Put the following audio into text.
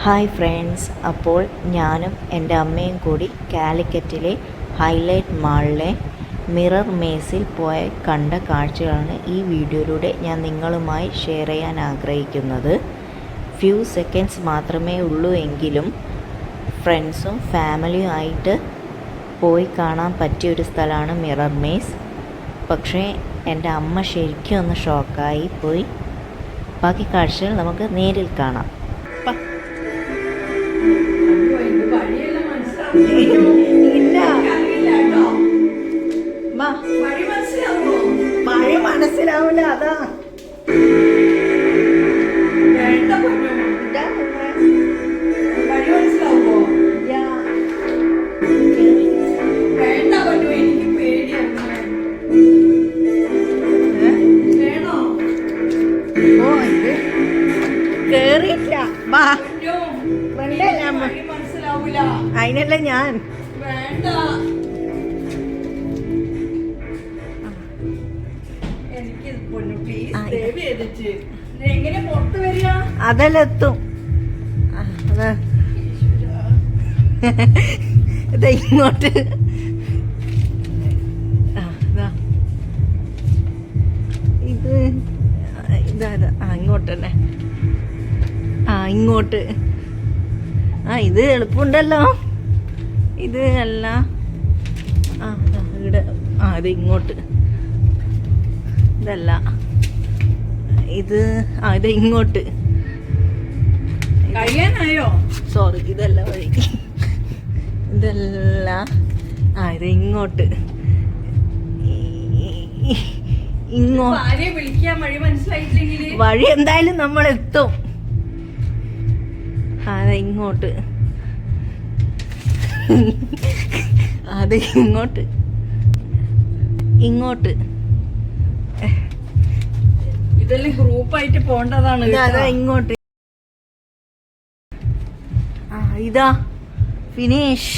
Hi friends, അപ്പോൾ ഞാനും എൻ്റെ അമ്മയും കൂടി കാലിക്കറ്റിലെ ഹൈലൈറ്റ് മാളിലെ മിറർ മേസിൽ പോയി കണ്ട കാഴ്ചകളാണ് ഈ വീഡിയോയിലൂടെ ഞാൻ നിങ്ങളുമായി ഷെയർ ചെയ്യാൻ ആഗ്രഹിക്കുന്നത്. ഫ്യൂ സെക്കൻഡ്സ് മാത്രമേ ഉള്ളൂ എങ്കിലും ഫ്രണ്ട്സും ഫാമിലിയും ആയിട്ട് പോയി കാണാൻ പറ്റിയൊരു സ്ഥലമാണ് മിറർ മേസ്. പക്ഷേ എൻ്റെ അമ്മ ശരിക്കും ഒന്ന് ഷോക്കായി പോയി. ബാക്കി കാഴ്ചകൾ നമുക്ക് നേരിൽ കാണാം. മഴ മനസ്സിലാവില്ല, അതാ കേറിയില്ല. അതിനല്ല ഞാൻ അതിലെത്തും. ഇത് ഇങ്ങോട്ട് ഇത് ഇതാ ഇങ്ങോട്ട് തന്നെ. ഇങ്ങോട്ട് ഇത് എളുപ്പമുണ്ടല്ലോ. ഇത് അല്ല, ഇവിടെ ഇത് ഇങ്ങോട്ട്. ഇതല്ല, ഇത് ഇത് ഇങ്ങോട്ട്. കഴിയാനായോ? സോറി, ഇതല്ല വഴി. ഇതല്ല, ഇത് ഇങ്ങോട്ട്. വഴി എന്തായാലും നമ്മൾ എത്തും. അതെ ഇങ്ങോട്ട്, അത് ഇങ്ങോട്ട്, ഇങ്ങോട്ട്. ഇതെല്ലാം ഗ്രൂപ്പായിട്ട് പോണ്ടതാണ്. അതാ ഇങ്ങോട്ട്. ഇതാ ഫിനിഷ്.